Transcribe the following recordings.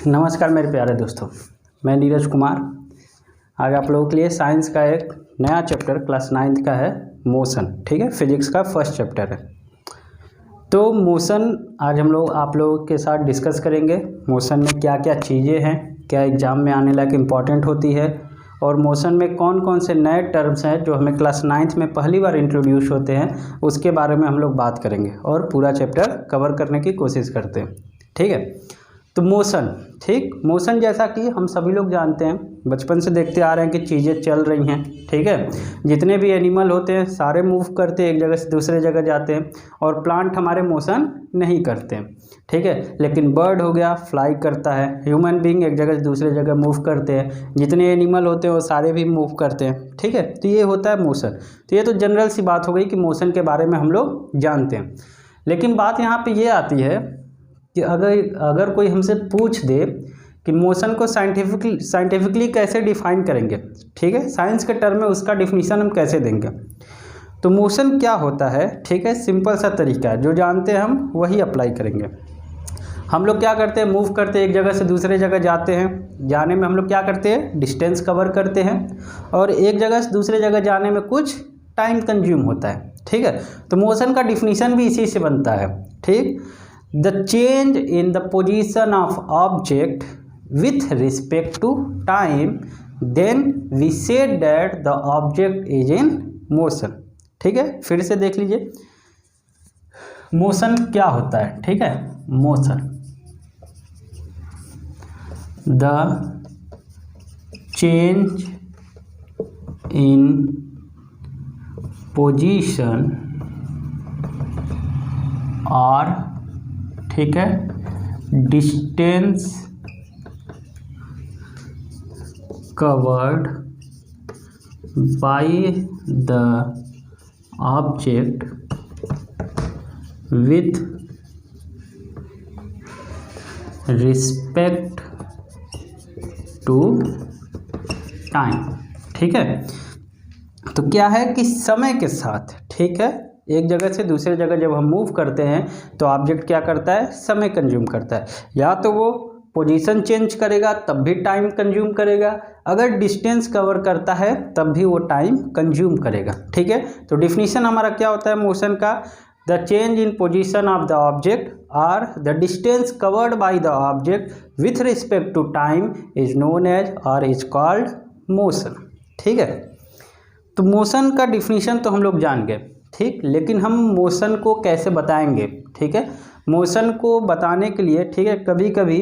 नमस्कार मेरे प्यारे दोस्तों, मैं नीरज कुमार। आज आप लोगों के लिए साइंस का एक नया चैप्टर क्लास 9th का है, मोशन। ठीक है, फिजिक्स का फर्स्ट चैप्टर है। तो मोशन आज हम लोग आप लोगों के साथ डिस्कस करेंगे। मोशन में क्या क्या चीज़ें हैं, क्या एग्ज़ाम में आने लायक इम्पॉर्टेंट होती है, और मोशन में कौन कौन से नए टर्म्स हैं जो हमें क्लास 9th में पहली बार इंट्रोड्यूस होते हैं, उसके बारे में हम लोग बात करेंगे और पूरा चैप्टर कवर करने की कोशिश करते हैं। ठीक है, तो मोशन, ठीक, मोशन जैसा कि हम सभी लोग जानते हैं, बचपन से देखते आ रहे हैं कि चीज़ें चल रही हैं। ठीक है, जितने भी एनिमल होते हैं सारे मूव करते हैं, एक जगह से दूसरे जगह जाते हैं, और प्लांट हमारे मोशन नहीं करते हैं। ठीक है, लेकिन बर्ड हो गया फ्लाई करता है, ह्यूमन बीइंग एक जगह से दूसरे जगह मूव करते हैं, जितने एनिमल होते हैं वो सारे भी मूव करते हैं। ठीक है, तो ये होता है मोशन। तो ये तो जनरल सी बात हो गई कि मोशन के बारे में हम लोग जानते हैं। लेकिन बात यहाँ पे ये आती है कि अगर कोई हमसे पूछ दे कि मोशन को साइंटिफिकली कैसे डिफाइन करेंगे, ठीक है, साइंस के टर्म में उसका डिफिनीशन हम कैसे देंगे, तो मोशन क्या होता है। ठीक है, सिंपल सा तरीका है, जो जानते हैं हम वही अप्लाई करेंगे। हम लोग क्या करते हैं, मूव करते हैं, एक जगह से दूसरे जगह जाते हैं। जाने में हम लोग क्या करते हैं, डिस्टेंस कवर करते हैं, और एक जगह से दूसरे जगह जाने में कुछ टाइम कंज्यूम होता है। ठीक है, तो मोशन का डिफिनीशन भी इसी से बनता है। ठीक, the change in the position of object with respect to time, then we said that the object is in motion। ठीक है, फिर से देख लीजिए मोशन क्या होता है। ठीक है, motion the change in position or, ठीक है, distance covered by the object with respect to time. ठीक है, तो क्या है कि समय के साथ, ठीक है, एक जगह से दूसरे जगह जब हम मूव करते हैं तो ऑब्जेक्ट क्या करता है, समय कंज्यूम करता है। या तो वो पोजीशन चेंज करेगा तब भी टाइम कंज्यूम करेगा, अगर डिस्टेंस कवर करता है तब भी वो टाइम कंज्यूम करेगा। ठीक है, तो डिफिनीशन हमारा क्या होता है मोशन का, the change in position of the object और the distance covered by the object with respect to time is known as और इज कॉल्ड मोशन। ठीक है, तो मोशन का डिफिनीशन तो हम लोग जान गए। ठीक, लेकिन हम मोशन को कैसे बताएंगे। ठीक है, मोशन को बताने के लिए, ठीक है, कभी कभी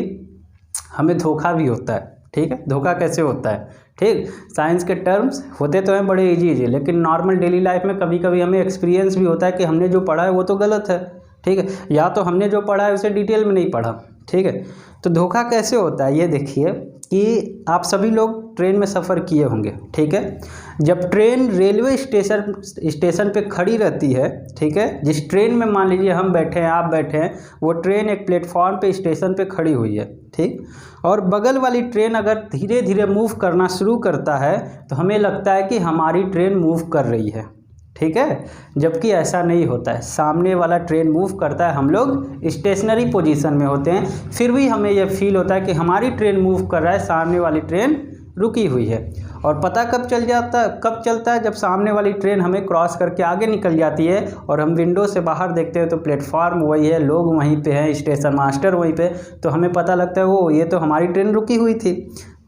हमें धोखा भी होता है। ठीक है, धोखा कैसे होता है, ठीक, साइंस के टर्म्स होते तो हैं बड़े इजी, लेकिन नॉर्मल डेली लाइफ में कभी कभी हमें एक्सपीरियंस भी होता है कि हमने जो पढ़ा है वो तो गलत है। ठीक है, या तो हमने जो पढ़ा है उसे डिटेल में नहीं पढ़ा। ठीक है, तो धोखा कैसे होता है ये देखिए कि आप सभी लोग ट्रेन में सफ़र किए होंगे। ठीक है, जब ट्रेन रेलवे स्टेशन पे खड़ी रहती है, ठीक है, जिस ट्रेन में मान लीजिए हम बैठे हैं, आप बैठे हैं, वो ट्रेन एक प्लेटफॉर्म पे स्टेशन पे खड़ी हुई है। ठीक, और बगल वाली ट्रेन अगर धीरे धीरे मूव करना शुरू करता है तो हमें लगता है कि हमारी ट्रेन मूव कर रही है। ठीक है, जबकि ऐसा नहीं होता है, सामने वाला ट्रेन मूव करता है, हम लोग स्टेशनरी पोजीशन में होते हैं, फिर भी हमें यह फील होता है कि हमारी ट्रेन मूव कर रहा है, सामने वाली ट्रेन रुकी हुई है। और पता कब चलता है, जब सामने वाली ट्रेन हमें क्रॉस करके आगे निकल जाती है और हम विंडो से बाहर देखते हैं तो प्लेटफार्म वही है, लोग वहीं पे हैं, स्टेशन मास्टर वहीं पे, तो हमें पता लगता है वो ये तो हमारी ट्रेन रुकी हुई थी।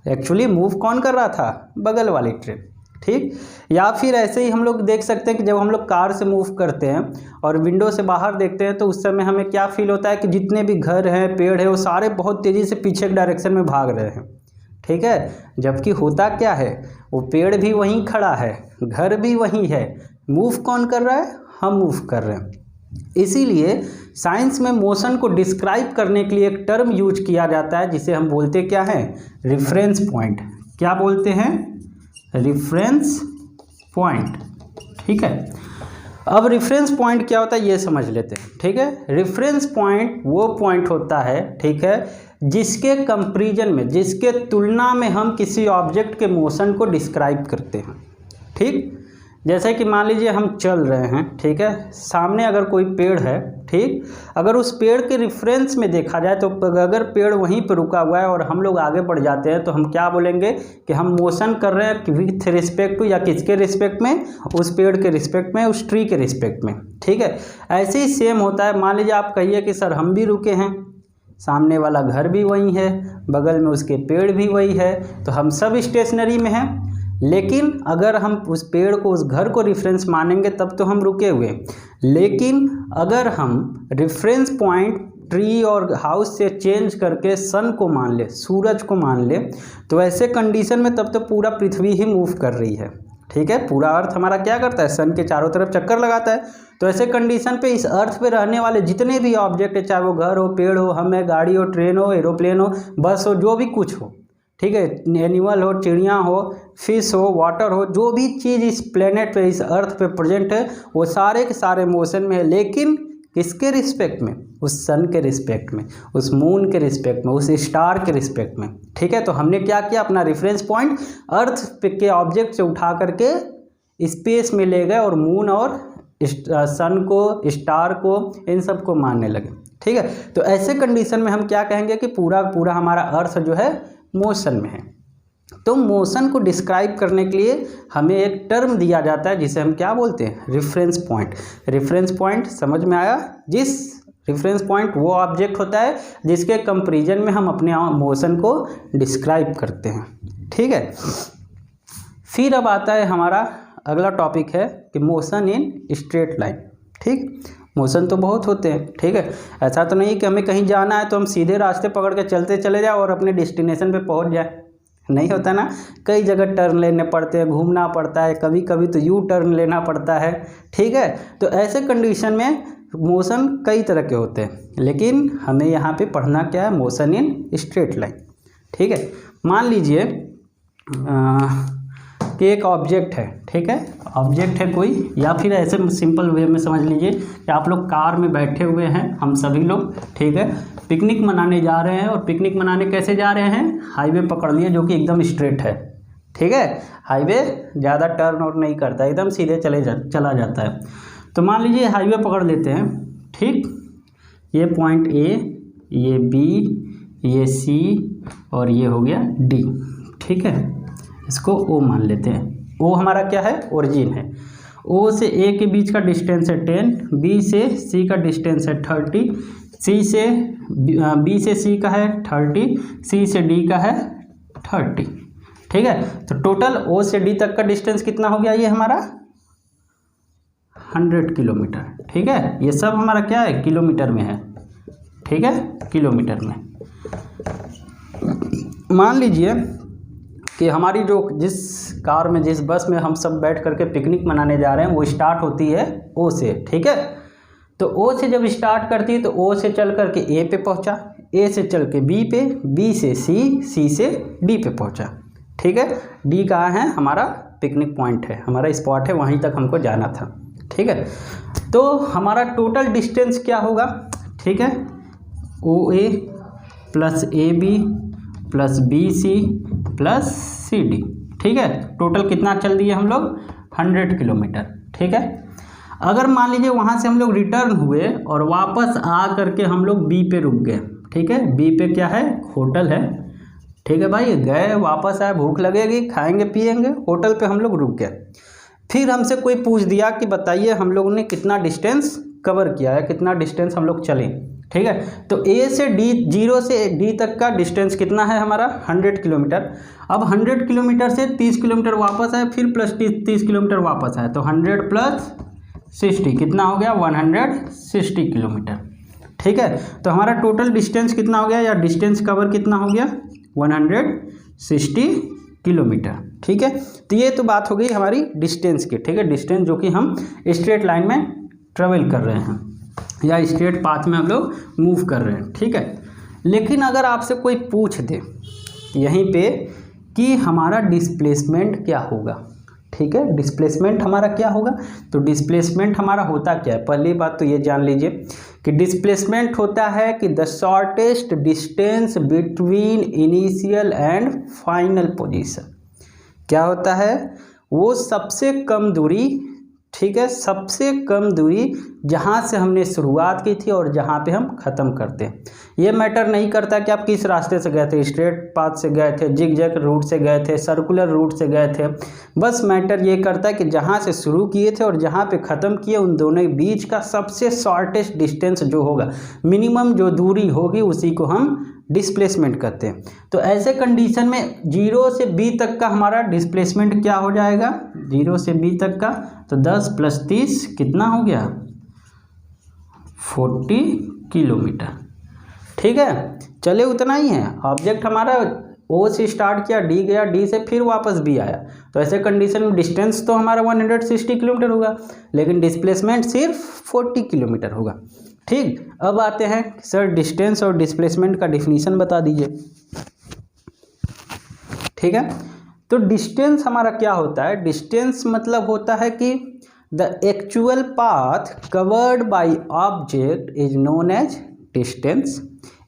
एक्चुअली मूव कौन कर रहा था, बगल वाली ट्रेन। ठीक, या फिर ऐसे ही हम लोग देख सकते हैं कि जब हम लोग कार से मूव करते हैं और विंडो से बाहर देखते हैं तो उस समय हमें क्या फील होता है कि जितने भी घर हैं, पेड़ हैं, वो सारे बहुत तेज़ी से पीछे के डायरेक्शन में भाग रहे हैं। ठीक है, जबकि होता क्या है, वो पेड़ भी वहीं खड़ा है, घर भी वहीं है, मूव कौन कर रहा है, हम मूव कर रहे हैं। इसीलिए साइंस में मोशन को डिस्क्राइब करने के लिए एक टर्म यूज किया जाता है जिसे हम बोलते क्या हैं, रेफरेंस पॉइंट। क्या बोलते हैं, रेफरेंस पॉइंट। ठीक है, अब रेफरेंस पॉइंट क्या होता है ये समझ लेते हैं। ठीक है, रेफरेंस पॉइंट वो पॉइंट होता है, ठीक है, जिसके कंपैरिजन में, जिसके तुलना में हम किसी ऑब्जेक्ट के मोशन को डिस्क्राइब करते हैं। ठीक, जैसे कि मान लीजिए हम चल रहे हैं, ठीक है, सामने अगर कोई पेड़ है, ठीक। अगर उस पेड़ के रेफरेंस में देखा जाए तो अगर पेड़ वहीं पर रुका हुआ है और हम लोग आगे बढ़ जाते हैं तो हम क्या बोलेंगे कि हम मोशन कर रहे हैं विथ रिस्पेक्ट टू, या किसके रिस्पेक्ट में, उस पेड़ के रिस्पेक्ट में, उस ट्री के रिस्पेक्ट में, ठीक है। ऐसे ही सेम होता है। मान लीजिए आप कहिए कि सर हम भी रुके हैं, सामने वाला घर भी वही है, बगल में उसके पेड़ भी वही है, तो हम सब स्टेशनरी में हैं। लेकिन अगर हम उस पेड़ को, उस घर को रेफरेंस मानेंगे तब तो हम रुके हुए। लेकिन अगर हम रेफरेंस पॉइंट ट्री और हाउस से चेंज करके सन को मान ले, सूरज को मान ले, तो ऐसे कंडीशन में तब तो पूरा पृथ्वी ही मूव कर रही है, ठीक है। पूरा अर्थ हमारा क्या करता है, सन के चारों तरफ चक्कर लगाता है। तो ऐसे कंडीशन पे इस अर्थ पे रहने वाले जितने भी ऑब्जेक्ट है, चाहे वो घर हो, पेड़ हो, हम है, गाड़ी हो, ट्रेन हो, एरोप्लेन हो, बस हो, जो भी कुछ हो, ठीक है, एनिमल हो, चिड़िया हो, फिश हो, वाटर हो, जो भी चीज़ इस प्लेनेट पे, इस अर्थ पे प्रेजेंट है, वो सारे के सारे मोशन में है। लेकिन किसके रिस्पेक्ट में, उस सन के रिस्पेक्ट में, उस मून के रिस्पेक्ट में, उस स्टार के रिस्पेक्ट में, ठीक है। तो हमने क्या किया, अपना रेफरेंस पॉइंट अर्थ पे के ऑब्जेक्ट से उठा करके स्पेस में ले गए और मून और सन को, स्टार को, इन सब को मानने लगे, ठीक है। तो ऐसे कंडीशन में हम क्या कहेंगे कि पूरा पूरा हमारा अर्थ जो है मोशन में है। तो मोशन को डिस्क्राइब करने के लिए हमें एक टर्म दिया जाता है जिसे हम क्या बोलते हैं, रेफरेंस पॉइंट। रेफरेंस पॉइंट समझ में आया? जिस रेफरेंस पॉइंट वो ऑब्जेक्ट होता है जिसके कंपैरिजन में हम अपने मोशन को डिस्क्राइब करते हैं, ठीक है। फिर अब आता है हमारा अगला टॉपिक है कि मोशन इन स्ट्रेट लाइन, ठीक। मोशन तो बहुत होते हैं, ठीक है। ऐसा तो नहीं कि हमें कहीं जाना है तो हम सीधे रास्ते पकड़ के चलते चले जाए और अपने डेस्टिनेशन पे पहुंच जाए, नहीं होता ना। कई जगह टर्न लेने पड़ते हैं, घूमना पड़ता है, कभी कभी तो यू टर्न लेना पड़ता है, ठीक है। तो ऐसे कंडीशन में मोशन कई तरह के होते हैं, लेकिन हमें यहाँ पे पढ़ना क्या है, मोशन इन स्ट्रेट लाइन, ठीक है। मान लीजिए कि एक ऑब्जेक्ट है, ठीक है, ऑब्जेक्ट है कोई, या फिर ऐसे सिंपल वे में समझ लीजिए कि आप लोग कार में बैठे हुए हैं, हम सभी लोग, ठीक है, पिकनिक मनाने जा रहे हैं। और पिकनिक मनाने कैसे जा रहे हैं, हाईवे पकड़ लिए जो कि एकदम स्ट्रेट है, ठीक है। हाईवे ज़्यादा टर्न और नहीं करता, एकदम सीधे चला जाता है। तो मान लीजिए हाईवे पकड़ लेते हैं, ठीक। ये पॉइंट ए, ये बी, ये सी और ये हो गया डी, ठीक है। इसको ओ मान लेते हैं। ओ हमारा क्या है, ओरिजिन है। ओ से ए के बीच का डिस्टेंस है 10, बी से सी का डिस्टेंस है 30, सी से बी से सी का है 30, सी से डी का है 30, ठीक है। तो टोटल ओ से डी तक का डिस्टेंस कितना हो गया, ये हमारा 100 किलोमीटर, ठीक है। ये सब हमारा क्या है, किलोमीटर में है, ठीक है, किलोमीटर में। मान लीजिए कि हमारी जो जिस कार में, जिस बस में हम सब बैठ करके पिकनिक मनाने जा रहे हैं वो स्टार्ट होती है ओ से, ठीक है। तो ओ से जब स्टार्ट करती है तो ओ से चल करके ए पे पहुंचा, ए से चल के बी पे, बी से सी, सी से डी पे पहुंचा, ठीक है। डी कहाँ है, हमारा पिकनिक पॉइंट है, हमारा स्पॉट है, वहीं तक हमको जाना था, ठीक है। तो हमारा टोटल डिस्टेंस क्या होगा, ठीक है, O A plus A B plus B C plus C D, ठीक है। टोटल कितना चल दिए हम लोग, 100 किलोमीटर, ठीक है। अगर मान लीजिए वहाँ से हम लोग रिटर्न हुए और वापस आ करके हम लोग बी पे रुक गए, ठीक है। बी पे क्या है, होटल है, ठीक है भाई। गए, वापस आए, भूख लगेगी, खाएंगे पिएंगे, होटल पे हम लोग रुक गए। फिर हमसे कोई पूछ दिया कि बताइए हम लोगों ने कितना डिस्टेंस कवर किया है, कितना डिस्टेंस हम लोग चले, ठीक है। तो ए से डी, 0 से डी तक का डिस्टेंस कितना है हमारा, 100 किलोमीटर। अब 100 किलोमीटर से 30 किलोमीटर वापस आए, फिर प्लस 30 किलोमीटर वापस आए, तो 100 प्लस 60 कितना हो गया, 160 किलोमीटर, ठीक है। तो हमारा टोटल डिस्टेंस कितना हो गया, या डिस्टेंस कवर कितना हो गया, 160 किलोमीटर, ठीक है। तो ये तो बात हो गई हमारी डिस्टेंस की, ठीक है। डिस्टेंस जो कि हम स्ट्रेट लाइन में ट्रेवल कर रहे हैं या स्ट्रेट पाथ में हम लोग मूव कर रहे हैं, ठीक है। लेकिन अगर आपसे कोई पूछ दे यहीं पे कि हमारा डिस्प्लेसमेंट क्या होगा, ठीक है, डिस्प्लेसमेंट हमारा क्या होगा, तो डिस्प्लेसमेंट हमारा होता क्या है, पहली बात तो ये जान लीजिए कि डिस्प्लेसमेंट होता है कि the shortest distance between initial and final position. क्या होता है, वो सबसे कम दूरी ठीक है, सबसे कम दूरी जहाँ से हमने शुरुआत की थी और जहाँ पे हम ख़त्म करते हैं। ये मैटर नहीं करता कि आप किस रास्ते से गए थे, स्ट्रेट पाथ से गए थे, जिगजैग रूट से गए थे, सर्कुलर रूट से गए थे। बस मैटर ये करता है कि जहाँ से शुरू किए थे और जहाँ पे ख़त्म किए उन दोनों के बीच का सबसे शॉर्टेस्ट डिस्टेंस जो होगा, मिनिमम जो दूरी होगी, उसी को हम डिस्प्लेसमेंट करते हैं। तो ऐसे कंडीशन में 0 से b तक का हमारा डिस्प्लेसमेंट क्या हो जाएगा, 0 से b तक का, तो 10 + 30 कितना हो गया, 40 किलोमीटर। ठीक है, चले उतना ही है। ऑब्जेक्ट हमारा O से स्टार्ट किया, D गया, D से फिर वापस B आया, तो ऐसे कंडीशन में डिस्टेंस तो हमारा 160 किलोमीटर होगा, लेकिन डिस्प्लेसमेंट सिर्फ 40 किलोमीटर होगा। ठीक, अब आते हैं सर डिस्टेंस और डिस्प्लेसमेंट का डिफिनीशन बता दीजिए। ठीक है, तो डिस्टेंस हमारा क्या होता है, डिस्टेंस मतलब होता है कि the actual path covered by object is known as distance.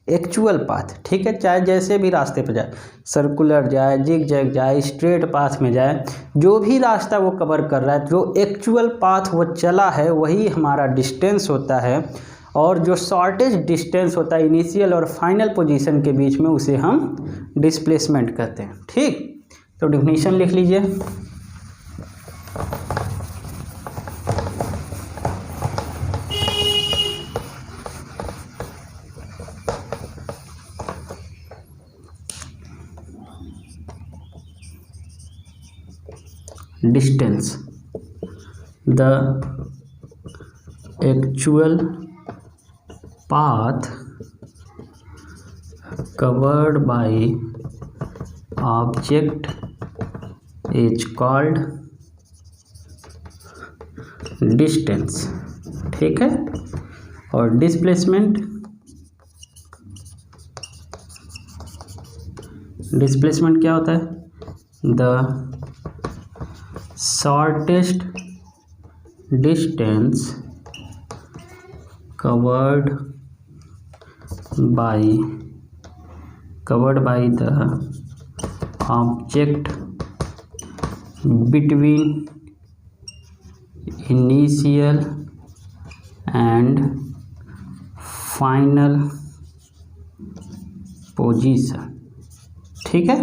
Actual path, ठीक है, चाहे जैसे भी रास्ते पर जाए, सर्कुलर जाए, जिगजैग जाए, स्ट्रेट पाथ में जाए, जो भी रास्ता वो कवर कर रहा है, जो एक्चुअल पाथ वो चला है वही हमारा डिस्टेंस होता है। और जो शॉर्टेस्ट डिस्टेंस होता है इनिशियल और फाइनल पोजीशन के बीच में, उसे हम डिस्प्लेसमेंट कहते हैं। ठीक, तो डिफिनीशन लिख लीजिए। Distance, the actual path covered by object is called distance। ठीक है, और डिस्प्लेसमेंट, डिस्प्लेसमेंट क्या होता है, the shortest distance covered by the object between initial and final position। ठीक है,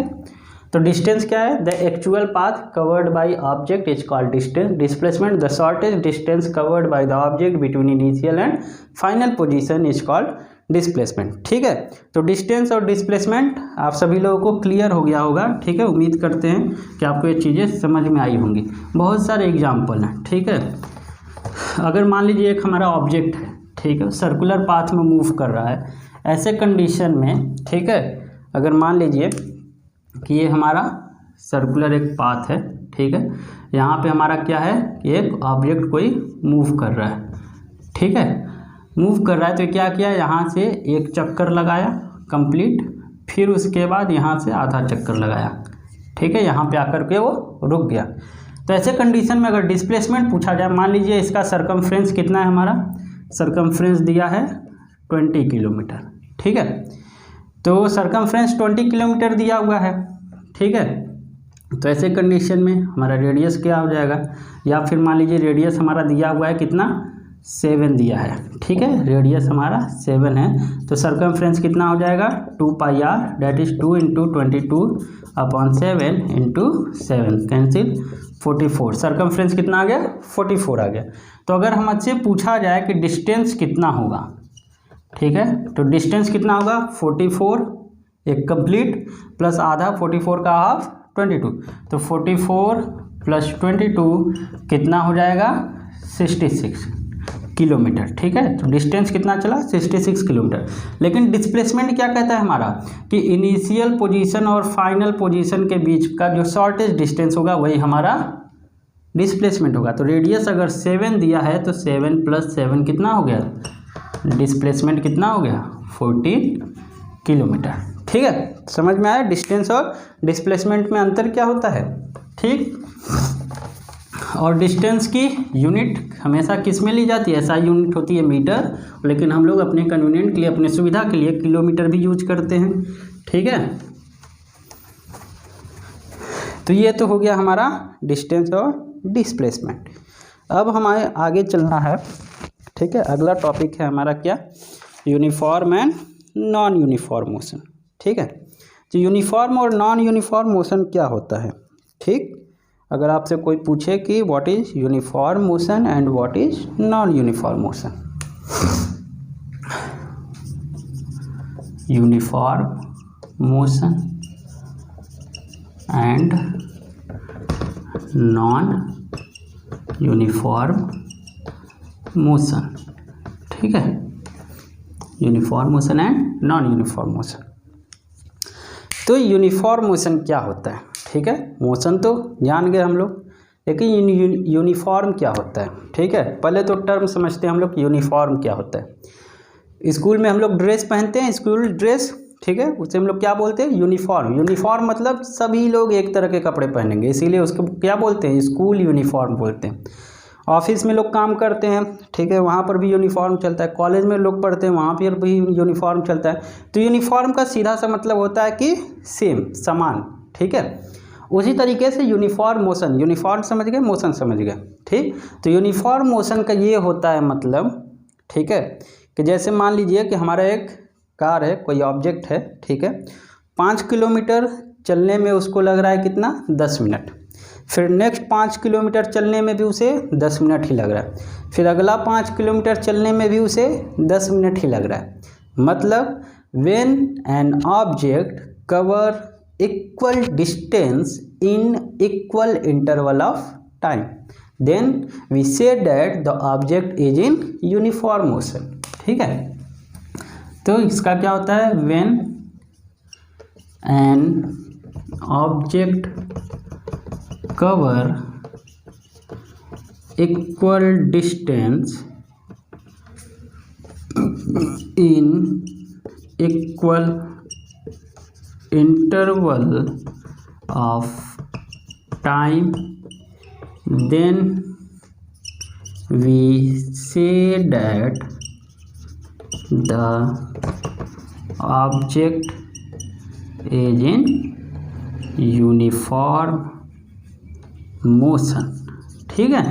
तो डिस्टेंस क्या है, the actual path covered by object is called distance. Displacement, the shortest distance covered by the object between initial and final position is called displacement. ठीक है, तो distance और displacement आप सभी लोगों को क्लियर हो गया होगा। ठीक है, उम्मीद करते हैं कि आपको ये चीज़ें समझ में आई होंगी। बहुत सारे एग्जाम्पल हैं। ठीक है, अगर मान लीजिए एक हमारा ऑब्जेक्ट है, ठीक है, सर्कुलर पाथ में मूव कर रहा है, ऐसे कंडीशन में, ठीक है, अगर मान लीजिए कि ये हमारा सर्कुलर एक पाथ है, ठीक है, यहाँ पे हमारा क्या है कि एक ऑब्जेक्ट कोई मूव कर रहा है, ठीक है, मूव कर रहा है, तो क्या किया, यहाँ से एक चक्कर लगाया कंप्लीट, फिर उसके बाद यहाँ से आधा चक्कर लगाया, ठीक है, यहाँ पे आकर के वो रुक गया। तो ऐसे कंडीशन में अगर डिस्प्लेसमेंट पूछा जाए, मान लीजिए इसका सरकमफ्रेंस कितना है, हमारा सरकमफ्रेंस दिया है 20 किलोमीटर, ठीक है, तो सरकमफ्रेंस 20 किलोमीटर दिया हुआ है, ठीक है, तो ऐसे कंडीशन में हमारा रेडियस क्या हो जाएगा, या फिर मान लीजिए रेडियस हमारा दिया हुआ है कितना, 7 दिया है, ठीक है, रेडियस हमारा 7 है, तो सरकमफ्रेंस कितना हो जाएगा, 2πr, that is 2 × 22/7 × 7 cancel 44, circumference कितना आ गया, 44 आ गया। तो अगर हमसे पूछा जाए कि डिस्टेंस कितना होगा, ठीक है, तो डिस्टेंस कितना होगा, 44 एक कंप्लीट प्लस आधा 44 का हाफ 22, तो 44 + 22 कितना हो जाएगा, 66 किलोमीटर, ठीक है, तो डिस्टेंस कितना चला, 66 किलोमीटर। लेकिन डिस्प्लेसमेंट क्या कहता है हमारा कि इनिशियल पोजीशन और फाइनल पोजीशन के बीच का जो शॉर्टेस्ट डिस्टेंस होगा वही हमारा डिस्प्लेसमेंट होगा। तो रेडियस अगर 7 दिया है तो 7 + 7 कितना हो गया, डिस्प्लेसमेंट कितना हो गया, 14 किलोमीटर। ठीक है, समझ में आया डिस्टेंस और डिस्प्लेसमेंट में अंतर क्या होता है। ठीक, और डिस्टेंस की यूनिट हमेशा किस में ली जाती है, SI यूनिट होती है मीटर, लेकिन हम लोग अपने कन्वीनियंट के लिए, अपने सुविधा के लिए किलोमीटर भी यूज करते हैं। ठीक है, तो ये तो हो गया हमारा डिस्टेंस और डिस्प्लेसमेंट। अब हमें आगे चलना है, ठीक है। अगला टॉपिक है हमारा क्या, uniform and non uniform motion, ठीक है। तो यूनिफॉर्म और नॉन यूनिफॉर्म मोशन क्या होता है, ठीक। अगर आपसे कोई पूछे कि what is uniform motion and what is non uniform motion, uniform motion and non uniform motion, ठीक है। Uniform motion and non uniform motion. तो यूनिफॉर्म मोशन क्या होता है, ठीक है। मोशन तो जान गए हम लोग, लेकिन यूनिफॉर्म क्या होता है, ठीक है। पहले तो टर्म समझते हैं हम लोग, यूनिफॉर्म क्या होता है। स्कूल में हम लोग ड्रेस पहनते हैं, स्कूल ड्रेस, ठीक है, उसे हम लोग क्या बोलते हैं, यूनिफॉर्म। यूनिफॉर्म मतलब सभी लोग एक तरह के कपड़े पहनेंगे, इसीलिए उसको क्या बोलते हैं, स्कूल यूनिफॉर्म बोलते हैं। ऑफिस में लोग काम करते हैं, ठीक है, वहाँ पर भी यूनिफॉर्म चलता है। कॉलेज में लोग पढ़ते हैं, वहाँ पर भी यूनिफॉर्म चलता है। तो यूनिफॉर्म का सीधा सा मतलब होता है कि सेम, समान, ठीक है। उसी तरीके से यूनिफॉर्म मोशन, यूनिफॉर्म समझ गए, मोशन समझ गए, ठीक। तो यूनिफॉर्म मोशन का ये होता है मतलब, ठीक है, कि जैसे मान लीजिए कि हमारा एक कार है, कोई ऑब्जेक्ट है, ठीक है। 5 किलोमीटर चलने में उसको लग रहा है कितना, 10 मिनट। फिर नेक्स्ट 5 किलोमीटर चलने में भी उसे 10 मिनट ही लग रहा है। फिर अगला 5 किलोमीटर चलने में भी उसे 10 मिनट ही लग रहा है। मतलब when an object cover equal distance in equal interval of time, then we say that the object is in uniform motion, ठीक है। तो इसका क्या होता है, when an object cover equal distance in equal interval of time, then we say that the object is in uniform motion, ठीक है।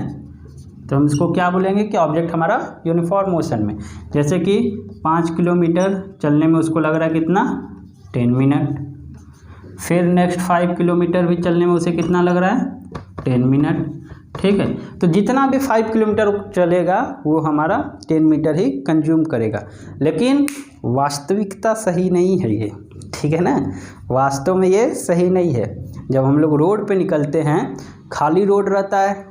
तो हम इसको क्या बोलेंगे कि ऑब्जेक्ट हमारा यूनिफॉर्म मोशन में, जैसे कि 5 किलोमीटर चलने में उसको लग रहा है कितना, 10 मिनट। फिर नेक्स्ट 5 किलोमीटर भी चलने में उसे कितना लग रहा है, 10 मिनट, ठीक है। तो जितना भी 5 किलोमीटर चलेगा वो हमारा 10 मीटर ही कंज्यूम करेगा। लेकिन वास्तविकता सही नहीं है ये, ठीक है ना, वास्तव में ये सही नहीं है। जब हम लोग रोड पे निकलते हैं, खाली रोड रहता है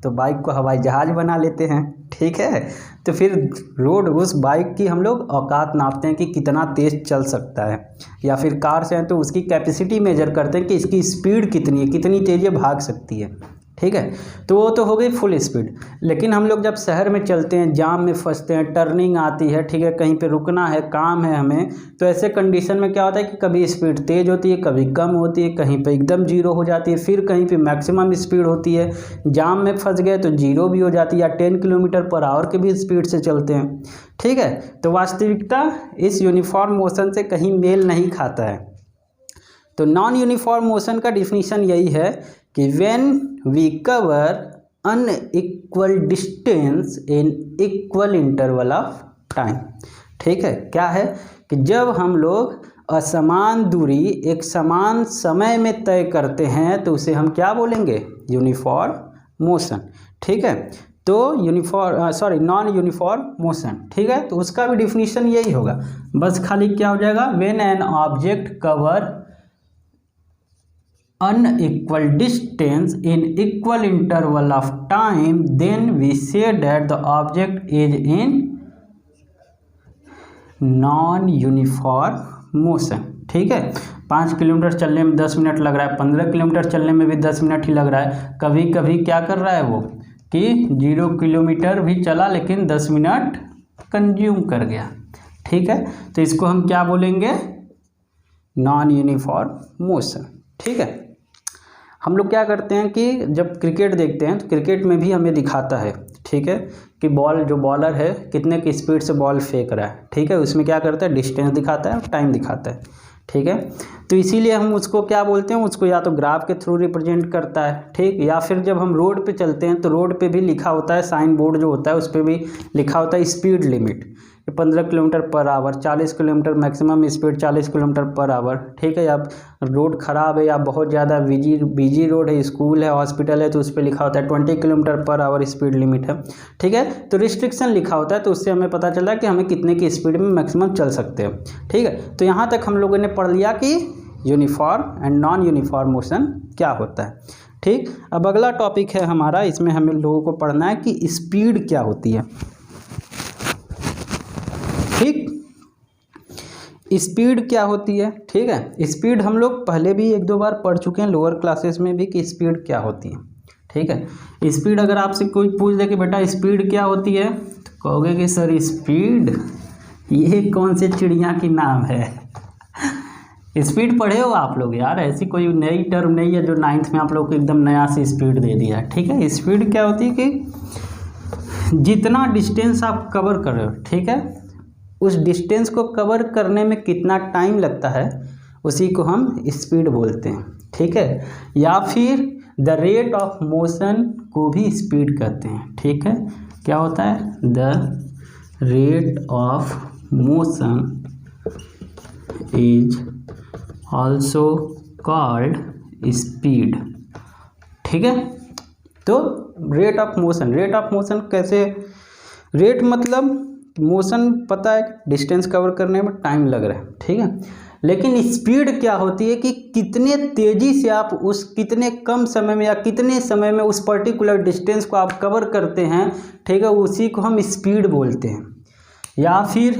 तो बाइक को हवाई जहाज़ बना लेते हैं, ठीक है। तो फिर रोड, उस बाइक की हम लोग औकात नापते हैं कि कितना तेज़ चल सकता है, या फिर कार से हैं तो उसकी कैपेसिटी मेजर करते हैं कि इसकी स्पीड कितनी है, कितनी तेज़ ये भाग सकती है, ठीक है। तो वो तो हो गई फुल स्पीड। लेकिन हम लोग जब शहर में चलते हैं, जाम में फंसते हैं, टर्निंग आती है, ठीक है, कहीं पे रुकना है, काम है हमें, तो ऐसे कंडीशन में क्या होता है कि कभी स्पीड तेज़ होती है, कभी कम होती है, कहीं पे एकदम जीरो हो जाती है, फिर कहीं पे मैक्सिमम स्पीड होती है। जाम में फंस गए तो जीरो भी हो जाती है, या 10 किलोमीटर पर आवर के भी स्पीड से चलते हैं, ठीक है। तो वास्तविकता इस यूनिफॉर्म मोशन से कहीं मेल नहीं खाता है। तो नॉन यूनिफॉर्म मोशन का डिफिनीशन यही है कि when we cover unequal distance in equal interval of time, ठीक है। क्या है कि जब हम लोग असमान दूरी एक समान समय में तय करते हैं तो उसे हम क्या बोलेंगे, यूनिफॉर्म मोशन, ठीक है। तो नॉन यूनिफॉर्म मोशन, ठीक है। तो उसका भी डिफिनीशन यही होगा, बस खाली क्या हो जाएगा, when an object cover unequal distance in equal interval of time, then we say that the object is in non-uniform motion, ठीक है। 5 किलोमीटर चलने में 10 मिनट लग रहा है, 15 किलोमीटर चलने में भी 10 मिनट ही लग रहा है। कभी कभी क्या कर रहा है वो कि 0 किलोमीटर भी चला लेकिन 10 मिनट कंज्यूम कर गया, ठीक है। तो इसको हम क्या बोलेंगे, नॉन यूनिफॉर्म मोशन, ठीक है। हम लोग क्या करते हैं कि जब क्रिकेट देखते हैं तो क्रिकेट में भी हमें दिखाता है, ठीक है, कि बॉल, जो बॉलर है कितने की स्पीड से बॉल फेंक रहा है, ठीक है। उसमें क्या करता है, डिस्टेंस दिखाता है, टाइम दिखाता है, ठीक है। तो इसीलिए हम उसको क्या बोलते हैं, उसको या तो ग्राफ के थ्रू रिप्रेजेंट करता है, ठीक, या फिर जब हम रोड पे चलते हैं तो रोड पे भी लिखा होता है, साइन बोर्ड जो होता है उस पर भी लिखा होता है speed limit 15 kilometre per our, 40 kilometre maximum speed 40 kilometre per our, ठीक है। या रोड ख़राब है या बहुत ज़्यादा बिजी रोड है, स्कूल है, हॉस्पिटल है, तो उस पर लिखा होता है 20 kilometre per our speed limit है, ठीक है। तो रिस्ट्रिक्शन लिखा होता है, तो उससे हमें पता चला कि हमें कितने की स्पीड में मैक्सिमम चल सकते हैं, ठीक है। तो यहाँ तक हम लोगों ने पढ़ लिया कि uniform and non uniform motion क्या होता है, ठीक। अब अगला टॉपिक है हमारा, इसमें हमें लोगों को पढ़ना है कि स्पीड क्या होती है, ठीक। स्पीड क्या होती है, ठीक है। स्पीड हम लोग पहले भी 1-2 बार पढ़ चुके हैं लोअर क्लासेस में भी कि स्पीड क्या होती है, ठीक है। स्पीड अगर आपसे कोई पूछ दे कि बेटा स्पीड क्या होती है, तो कहोगे कि सर स्पीड ये कौन से चिड़िया की नाम है। स्पीड पढ़े हो आप लोग यार, ऐसी कोई नई टर्म नहीं है जो 9th में आप लोग को एकदम नया से स्पीड दे दिया, ठीक है। स्पीड क्या होती है कि जितना डिस्टेंस आप कवर कर रहे हो, ठीक है, उस डिस्टेंस को कवर करने में कितना टाइम लगता है उसी को हम स्पीड बोलते हैं, ठीक है। या फिर द रेट ऑफ मोशन को भी स्पीड कहते हैं, ठीक है। क्या होता है, the rate of motion is also called speed, ठीक है। तो रेट ऑफ मोशन कैसे, रेट मतलब मोशन पता है डिस्टेंस कवर करने में टाइम लग रहा है, ठीक है। लेकिन स्पीड क्या होती है कि कितने तेज़ी से आप उस कितने कम समय में या कितने समय में उस पर्टिकुलर डिस्टेंस को आप कवर करते हैं, ठीक है, उसी को हम स्पीड बोलते हैं। या फिर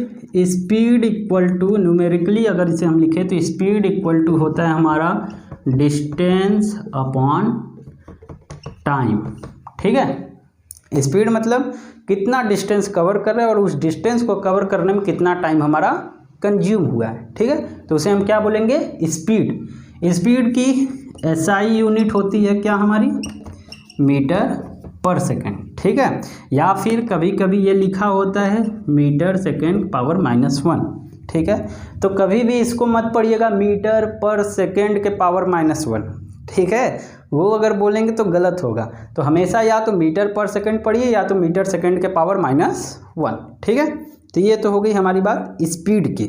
स्पीड इक्वल टू न्यूमेरिकली अगर इसे हम लिखें तो स्पीड इक्वल टू होता है हमारा डिस्टेंस अपॉन टाइम, ठीक है। स्पीड मतलब कितना डिस्टेंस कवर कर रहे हैं और उस डिस्टेंस को कवर करने में कितना टाइम हमारा कंज्यूम हुआ है, ठीक है। तो उसे हम क्या बोलेंगे, स्पीड। स्पीड की एसआई यूनिट होती है क्या हमारी, मीटर पर सेकेंड, ठीक है। या फिर कभी कभी ये लिखा होता है मीटर सेकेंड पावर -1, ठीक है। तो कभी भी इसको मत पढ़िएगा मीटर पर सेकेंड के पावर -1, ठीक है, वो अगर बोलेंगे तो गलत होगा। तो हमेशा या तो मीटर पर सेकेंड पढ़िए या तो मीटर सेकेंड के पावर -1, ठीक है। तो ये तो हो गई हमारी बात स्पीड की,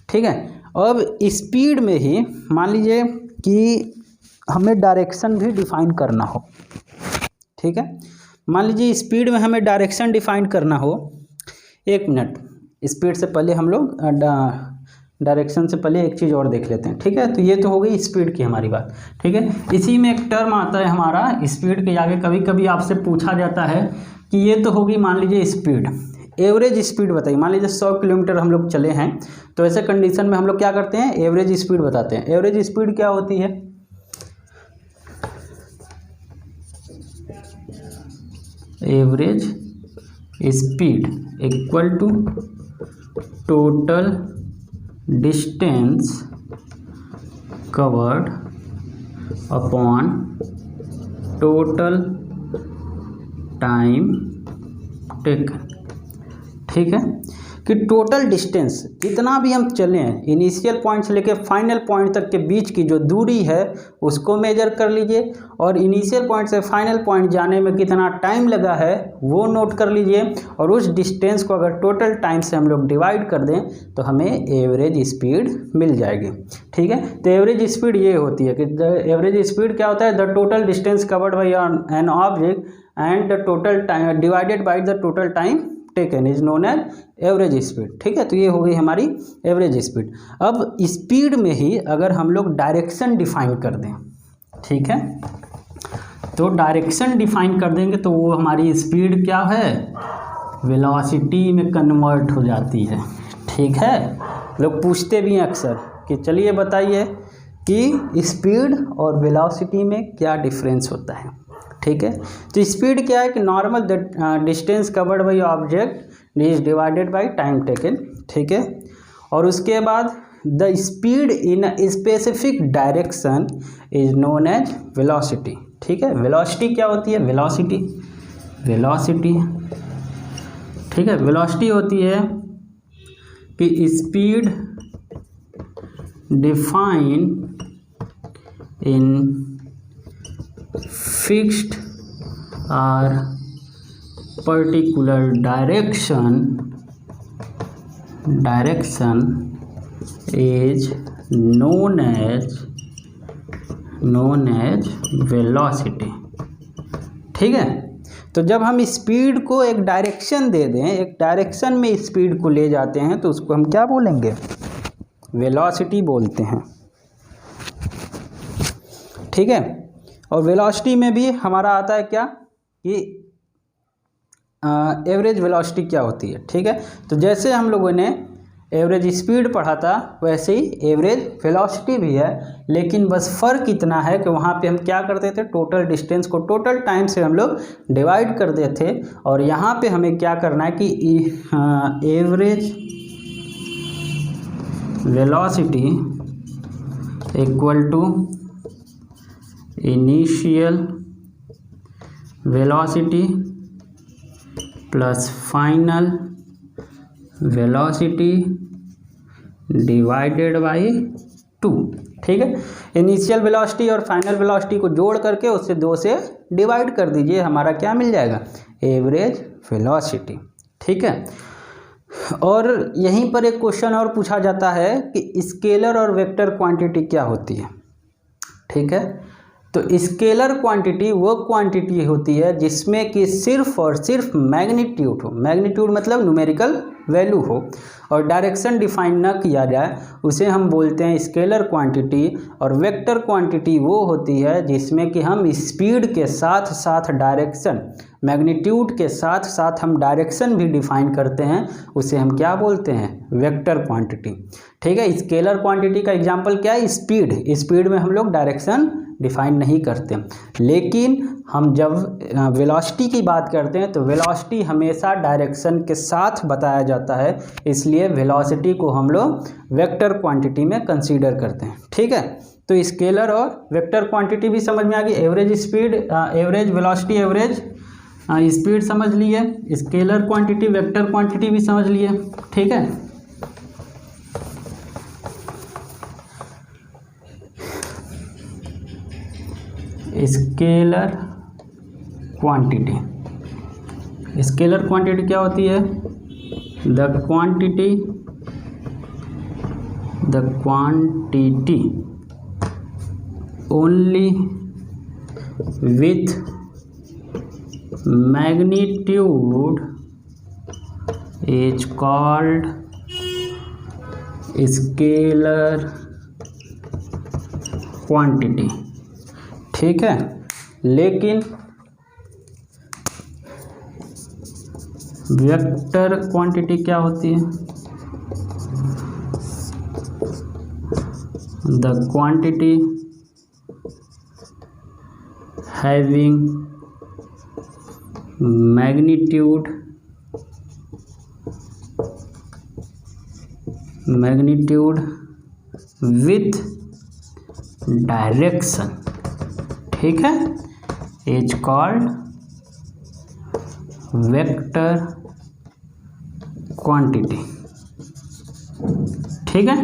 ठीक है। अब स्पीड में ही मान लीजिए कि हमें डायरेक्शन भी डिफाइन करना हो, ठीक है। मान लीजिए स्पीड में हमें डायरेक्शन डिफाइन करना हो, 1 मिनट, स्पीड से पहले हम लोग डायरेक्शन से पहले एक चीज़ और देख लेते हैं, ठीक है। तो ये तो हो गई स्पीड की हमारी बात, ठीक है। इसी में एक टर्म आता है हमारा स्पीड के आगे, कभी कभी आपसे पूछा जाता है कि ये तो होगी मान लीजिए स्पीड, एवरेज स्पीड बताइए। मान लीजिए 100 किलोमीटर हम लोग चले हैं, तो ऐसे कंडीशन में हम लोग क्या करते हैं, एवरेज स्पीड बताते हैं। एवरेज स्पीड क्या होती है, average speed equal to total distance covered upon total time taken, ठीक है। कि टोटल डिस्टेंस कितना भी हम चलें, इनिशियल पॉइंट से लेकर फाइनल पॉइंट तक के बीच की जो दूरी है उसको मेजर कर लीजिए, और इनिशियल पॉइंट से फाइनल पॉइंट जाने में कितना टाइम लगा है वो नोट कर लीजिए, और उस डिस्टेंस को अगर टोटल टाइम से हम लोग डिवाइड कर दें तो हमें एवरेज स्पीड मिल जाएगी, ठीक है। तो एवरेज स्पीड ये होती है कि एवरेज स्पीड क्या होता है, the total distance covered by an object and the total time divided by the total time taken is known as average speed, ठीक है। तो ये हो गई हमारी एवरेज स्पीड। अब स्पीड में ही अगर हम लोग डायरेक्शन डिफाइन कर दें, ठीक है, तो डायरेक्शन डिफाइन कर देंगे तो वो हमारी स्पीड क्या है, वेलोसिटी में कन्वर्ट हो जाती है, ठीक है। लोग पूछते भी हैं अक्सर कि चलिए बताइए कि स्पीड और वेलोसिटी में क्या डिफरेंस होता है, ठीक है। तो स्पीड क्या है कि normal distance covered by object is divided by time taken, ठीक है। और उसके बाद the speed in specific direction is known as velocity, ठीक है। वेलोसिटी क्या होती है, वेलोसिटी ठीक है, वेलोसिटी होती है कि स्पीड डिफाइन इन फिक्स्ड और particular direction is known as velocity. ठीक है, तो जब हम स्पीड को एक डायरेक्शन दे दें, एक डायरेक्शन में स्पीड को ले जाते हैं, तो उसको हम क्या बोलेंगे? वेलोसिटी बोलते हैं। ठीक है, और वेलोसिटी में भी हमारा आता है क्या कि एवरेज वेलोसिटी क्या होती है। ठीक है, तो जैसे हम लोगों ने एवरेज स्पीड पढ़ा था वैसे ही एवरेज वेलोसिटी भी है, लेकिन बस फ़र्क इतना है कि वहाँ पे हम क्या करते थे, टोटल डिस्टेंस को टोटल टाइम से हम लोग डिवाइड कर देते थे, और यहाँ पे हमें क्या करना है कि average velocity equal to initial velocity plus final velocity divided by 2। ठीक है, इनिशियल वेलोसिटी और फाइनल वेलोसिटी को जोड़ करके उससे 2 से डिवाइड कर दीजिए, हमारा क्या मिल जाएगा? Average velocity. ठीक है, और यहीं पर एक क्वेश्चन और पूछा जाता है कि स्केलर और वेक्टर क्वांटिटी क्या होती है। ठीक है, तो स्केलर क्वांटिटी वो क्वांटिटी होती है जिसमें कि सिर्फ और सिर्फ मैग्नीट्यूड हो, मैग्नीट्यूड मतलब न्यूमेरिकल वैल्यू हो, और डायरेक्शन डिफाइन न किया जाए, उसे हम बोलते हैं स्केलर क्वांटिटी। और वेक्टर क्वांटिटी वो होती है जिसमें कि हम स्पीड के साथ साथ डायरेक्शन, मैग्नीट्यूड के साथ साथ हम डायरेक्शन भी डिफाइन करते हैं, उसे हम क्या बोलते हैं? Vector quantity. ठीक है, स्केलर क्वांटिटी का एग्जांपल क्या है? स्पीड। स्पीड में हम लोग डायरेक्शन डिफाइन नहीं करते, लेकिन हम जब वेलोसिटी की बात करते हैं तो वेलोसिटी हमेशा डायरेक्शन के साथ बताया जाता है, इसलिए वेलोसिटी को हम लोग वेक्टर क्वांटिटी में कंसीडर करते हैं। ठीक है, तो स्केलर और वेक्टर क्वांटिटी भी समझ में आ गई। Average speed, average velocity, average speed समझ लिए, स्केलर क्वांटिटी, वेक्टर क्वांटिटी भी समझ लिए। ठीक है, स्केलर क्वांटिटी, स्केलर क्वांटिटी क्या होती है? The quantity only with magnitude is called scalar quantity. ठीक है, लेकिन वेक्टर क्वांटिटी क्या होती है? The quantity having magnitude with direction, ठीक है, इज कॉल्ड वेक्टर क्वांटिटी। ठीक है,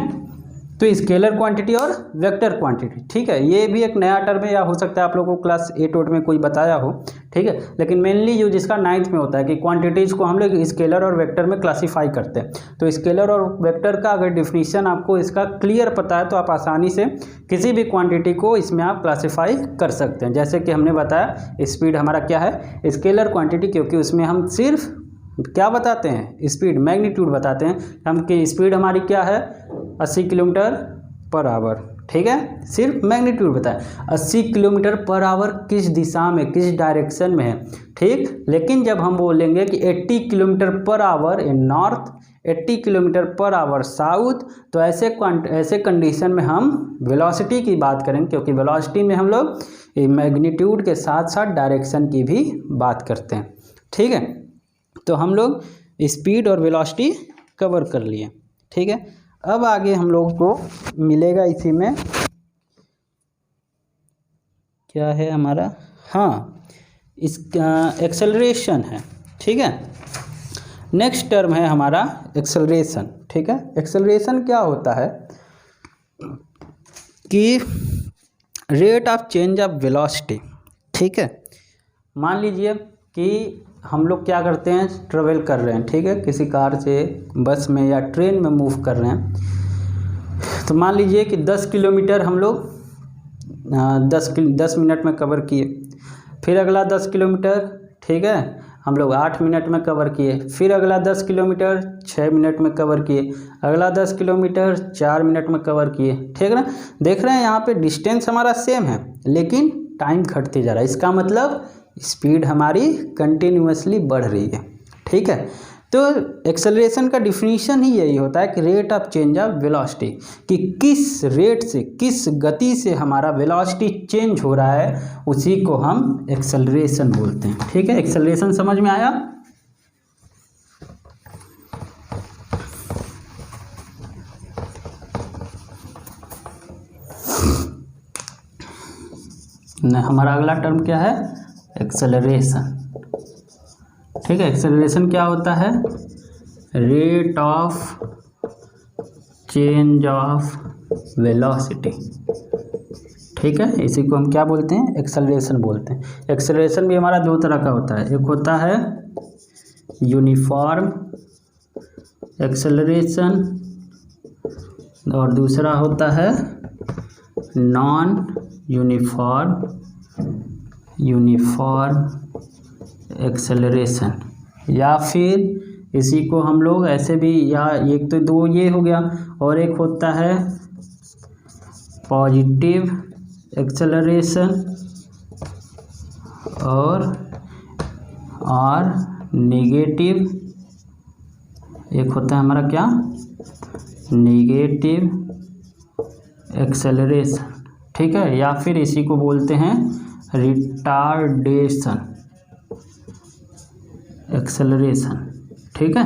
तो स्केलर क्वांटिटी और वेक्टर क्वांटिटी। ठीक है, ये भी एक नया टर्म है, या हो सकता है आप लोगों को क्लास 8 में कोई बताया हो। ठीक है, लेकिन मेनली यूज इसका 9th में होता है कि क्वांटिटीज़ को हम लोग स्केलर और वेक्टर में क्लासीफाई करते हैं। तो स्केलर और वेक्टर का अगर डिफिनीशन आपको इसका क्लियर पता है तो आप आसानी से किसी भी क्वांटिटी को इसमें आप क्लासीफाई कर सकते हैं। जैसे कि हमने बताया स्पीड हमारा क्या है? स्केलर क्वांटिटी, क्योंकि उसमें हम सिर्फ क्या बताते हैं? स्पीड, मैग्नीट्यूड बताते हैं हम कि स्पीड हमारी क्या है? 80 किलोमीटर पर आवर। ठीक है, सिर्फ मैग्नीट्यूड बताए 80 किलोमीटर पर आवर किस दिशा में, किस डायरेक्शन में है। ठीक, लेकिन जब हम बोलेंगे कि 80 kilometre per hour in north, 80 kilometre per hour south, तो ऐसे कंडीशन में हम वेलोसिटी की बात करेंगे, क्योंकि वेलोसिटी में हम लोग मैग्नीट्यूड के साथ साथ डायरेक्शन की भी बात करते हैं। ठीक है, तो हम लोग स्पीड और वेलोसिटी कवर कर लिए। ठीक है, अब आगे हम लोगों को मिलेगा इसी में क्या है हमारा, हाँ, इसका एक्सेलरेशन है। ठीक है, नेक्स्ट टर्म है हमारा एक्सेलरेशन। ठीक है, एक्सेलरेशन क्या होता है? कि rate of change of velocity, ठीक है। मान लीजिए कि हम लोग क्या करते हैं, ट्रेवल कर रहे हैं, ठीक है, किसी कार से, बस में या ट्रेन में मूव कर रहे हैं। तो मान लीजिए कि 10 किलोमीटर हम लोग 10 मिनट में कवर किए, फिर अगला 10 किलोमीटर, ठीक है, हम लोग 8 मिनट में कवर किए, फिर अगला 10 किलोमीटर 6 मिनट में कवर किए, अगला 10 किलोमीटर 4 मिनट में कवर किए, ठीक है ना। देख रहे हैं यहाँ पे डिस्टेंस हमारा सेम है लेकिन टाइम घटते जा रहा है, इसका मतलब स्पीड हमारी कंटिन्यूअसली बढ़ रही है, ठीक है। तो एक्सेलरेशन का डिफिनीशन ही यही होता है कि rate of change of velocity, कि किस रेट से, किस गति से हमारा वेलोसिटी चेंज हो रहा है, उसी को हम एक्सेलरेशन बोलते हैं, ठीक है। एक्सेलरेशन समझ में आया। हमारा अगला टर्म क्या है, एक्सेलरेशन, ठीक है। एक्सेलरेशन क्या होता है, rate of change of velocity, ठीक है, इसी को हम क्या बोलते हैं, एक्सेलरेशन बोलते हैं। एक्सेलरेशन भी हमारा दो तरह का होता है, एक होता है यूनिफॉर्म एक्सेलरेशन और दूसरा होता है नॉन यूनिफॉर्म एक्सेलरेशन, या फिर इसी को हम लोग ऐसे भी, या एक तो दो ये हो गया, और एक होता है पॉजिटिव एक्सेलरेशन और नेगेटिव, एक होता है हमारा क्या, नेगेटिव एक्सेलरेशन, ठीक है, या फिर इसी को बोलते हैं रिटार्डेशन एक्सेलरेशन, ठीक है।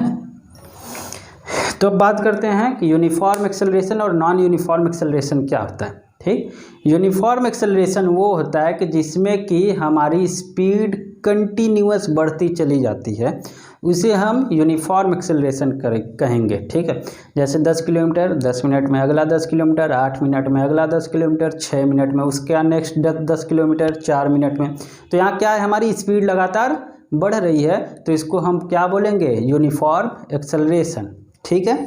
तो अब बात करते हैं कि यूनिफॉर्म एक्सेलरेशन और नॉन यूनिफॉर्म एक्सेलरेशन क्या होता है, ठीक। यूनिफॉर्म एक्सेलरेशन वो होता है कि जिसमें कि हमारी स्पीड कंटिन्यूअस बढ़ती चली जाती है, उसे हम यूनिफॉर्म एक्सेलरेशन कहेंगे, ठीक है। जैसे 10 किलोमीटर 10 मिनट में, अगला 10 किलोमीटर 8 मिनट में, अगला 10 किलोमीटर 6 मिनट में, उसके नेक्स्ट 10 किलोमीटर 4 मिनट में। तो यहाँ क्या है, हमारी स्पीड लगातार बढ़ रही है, तो इसको हम क्या बोलेंगे, यूनिफॉर्म एक्सेलरेशन, ठीक है।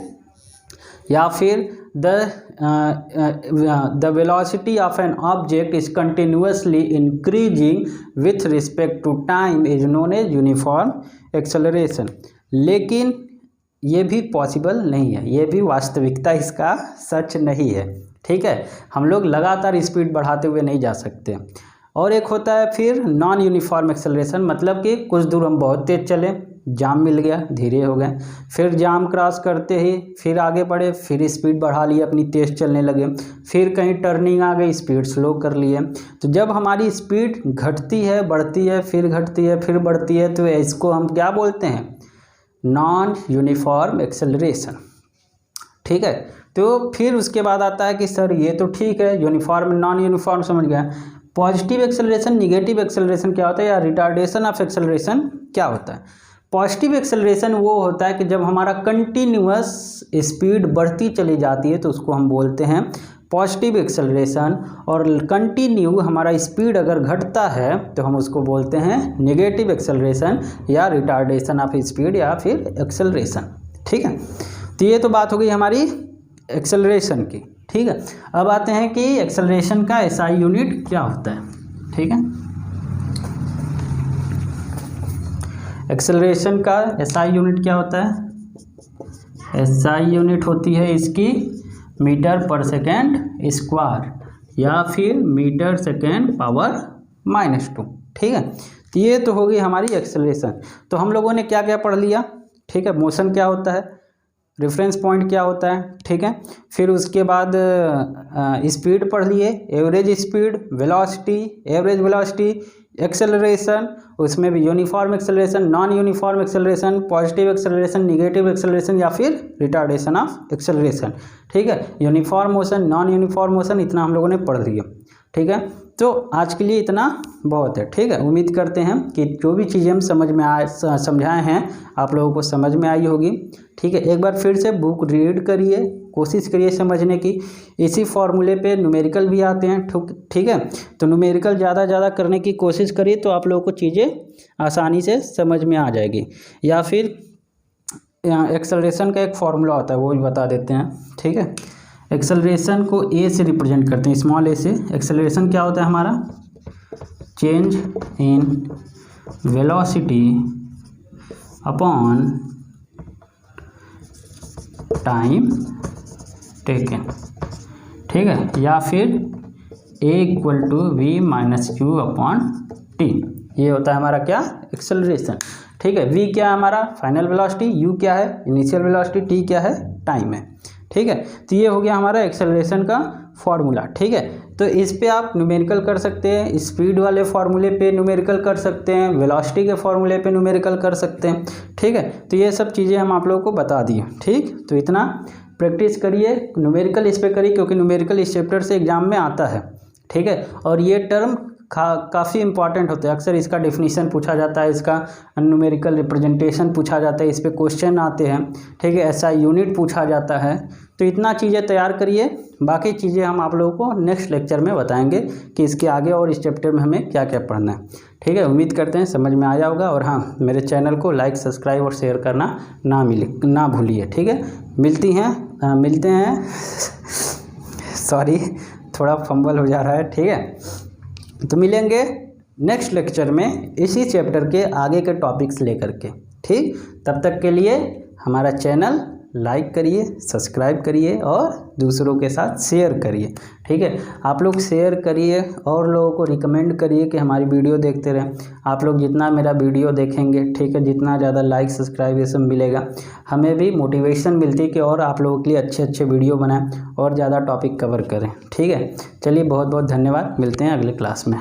या फिर the velocity of an object is continuously increasing with respect to time is known as uniform acceleration. लेकिन ये भी पॉसिबल नहीं है, ये भी वास्तविकता इसका सच नहीं है, ठीक है। हम लोग लगातार स्पीड बढ़ाते हुए नहीं जा सकते। और एक होता है फिर नॉन यूनिफॉर्म एक्सेलरेशन, मतलब कि कुछ दूर हम बहुत तेज़ चले, जाम मिल गया, धीरे हो गए, फिर जाम क्रॉस करते ही फिर आगे बढ़े, फिर स्पीड बढ़ा लिए, अपनी तेज़ चलने लगे, फिर कहीं टर्निंग आ गई, स्पीड स्लो कर लिए। तो जब हमारी स्पीड घटती है, बढ़ती है, फिर घटती है, फिर बढ़ती है, तो इसको हम क्या बोलते हैं, नॉन यूनिफॉर्म एक्सेलरेशन, ठीक है। तो फिर उसके बाद आता है कि सर ये तो ठीक है, यूनिफॉर्म नॉन यूनिफॉर्म समझ गया, पॉजिटिव एक्सेलरेशन निगेटिव एक्सेलरेशन क्या होता है, या रिटार्डेशन ऑफ एक्सेलरेशन क्या होता है। पॉजिटिव एक्सेलरेशन वो होता है कि जब हमारा कंटिन्यूअस स्पीड बढ़ती चली जाती है तो उसको हम बोलते हैं पॉजिटिव एक्सेलरेशन, और कंटिन्यू हमारा स्पीड अगर घटता है तो हम उसको बोलते हैं नेगेटिव एक्सेलरेशन या रिटार्डेशन ऑफ स्पीड या फिर एक्सेलरेशन, ठीक है। तो ये तो बात हो गई हमारी एक्सेलरेशन की, ठीक है। अब आते हैं कि एक्सेलरेशन का एसआई यूनिट क्या होता है, ठीक है। एक्सेलरेशन का एसआई यूनिट क्या होता है, एसआई यूनिट होती है इसकी मीटर पर सेकेंड स्क्वायर या फिर मीटर सेकेंड पावर -2, ठीक है। तो ये तो होगी हमारी एक्सेलरेशन। तो हम लोगों ने क्या क्या पढ़ लिया, ठीक है। मोशन क्या होता है, रेफरेंस पॉइंट क्या होता है, ठीक है। फिर उसके बाद स्पीड पढ़ लिए, average speed, velocity, average velocity, acceleration उसमें भी uniform acceleration, non uniform acceleration, positive acceleration, negative acceleration या फिर रिटार्डेशन ऑफ एक्सेलरेशन। ठीक है, uniform motion, non uniform motion, इतना हम लोगों ने पढ़ लिया। ठीक है, तो आज के लिए इतना बहुत है। ठीक है, उम्मीद करते हैं कि जो भी चीज़ें हम समझाए हैं आप लोगों को समझ में आई होगी। ठीक है, एक बार फिर से बुक रीड करिए, कोशिश करिए समझने की। इसी फॉर्मूले पे न्यूमेरिकल भी आते हैं। ठीक है, तो न्यूमेरिकल ज़्यादा करने की कोशिश करिए तो आप लोगों को चीज़ें आसानी से समझ में आ जाएगी। या फिर एक्सेलरेशन का एक फार्मूला होता है, वो भी बता देते हैं। ठीक है, एक्सेलरेशन को ए से रिप्रेजेंट करते हैं, स्मॉल ए से। एक्सेलरेशन क्या होता है हमारा? Change in velocity upon time taken. ठीक है, या फिर a equal to V minus Q upon T, ये होता है हमारा क्या? एक्सेलरेशन। ठीक है, v क्या है हमारा? फाइनल वेलोसिटी, u क्या है? इनिशियल वेलोसिटी, t क्या है? टाइम है। ठीक है, तो ये हो गया हमारा एक्सेलरेशन का फॉर्मूला। ठीक है, तो इस पे आप न्यूमेरिकल कर सकते हैं, स्पीड वाले फार्मूले पे न्यूमेरिकल कर सकते हैं, वेलोसिटी के फार्मूले पे न्यूमेरिकल कर सकते हैं। ठीक है, तो ये सब चीज़ें हम आप लोगों को बता दिए। ठीक, तो इतना प्रैक्टिस करिए, न्यूमेरिकल इस पे करिए, क्योंकि न्यूमेरिकल इस चैप्टर से एग्जाम में आता है। ठीक है, और ये टर्म काफ़ी इंपॉर्टेंट होता है। अक्सर इसका डेफिनेशन पूछा जाता है, इसका न्यूमेरिकल रिप्रेजेंटेशन पूछा जाता है, इस पे क्वेश्चन आते हैं। ठीक है, ऐसा यूनिट पूछा जाता है। तो इतना चीज़ें तैयार करिए, बाकी चीज़ें हम आप लोगों को नेक्स्ट लेक्चर में बताएंगे कि इसके आगे और इस चैप्टर में हमें क्या क्या पढ़ना है। ठीक है, उम्मीद करते हैं समझ में आया होगा। और हाँ, मेरे चैनल को लाइक, सब्सक्राइब और शेयर करना ना भूलिए। ठीक है, मिलते हैं सॉरी, थोड़ा फंबल हो जा रहा है। ठीक है, तो मिलेंगे नेक्स्ट लेक्चर में इसी चैप्टर के आगे के टॉपिक्स लेकर के। ठीक, तब तक के लिए हमारा चैनल लाइक करिए, सब्सक्राइब करिए और दूसरों के साथ शेयर करिए। ठीक है, आप लोग शेयर करिए और लोगों को रिकमेंड करिए कि हमारी वीडियो देखते रहें। आप लोग जितना मेरा वीडियो देखेंगे, ठीक है, जितना ज़्यादा लाइक, सब्सक्राइब ये सब मिलेगा, हमें भी मोटिवेशन मिलती है कि और आप लोगों के लिए अच्छे वीडियो बनाएं और ज़्यादा टॉपिक कवर करें। ठीक है, चलिए बहुत बहुत धन्यवाद, मिलते हैं अगले क्लास में।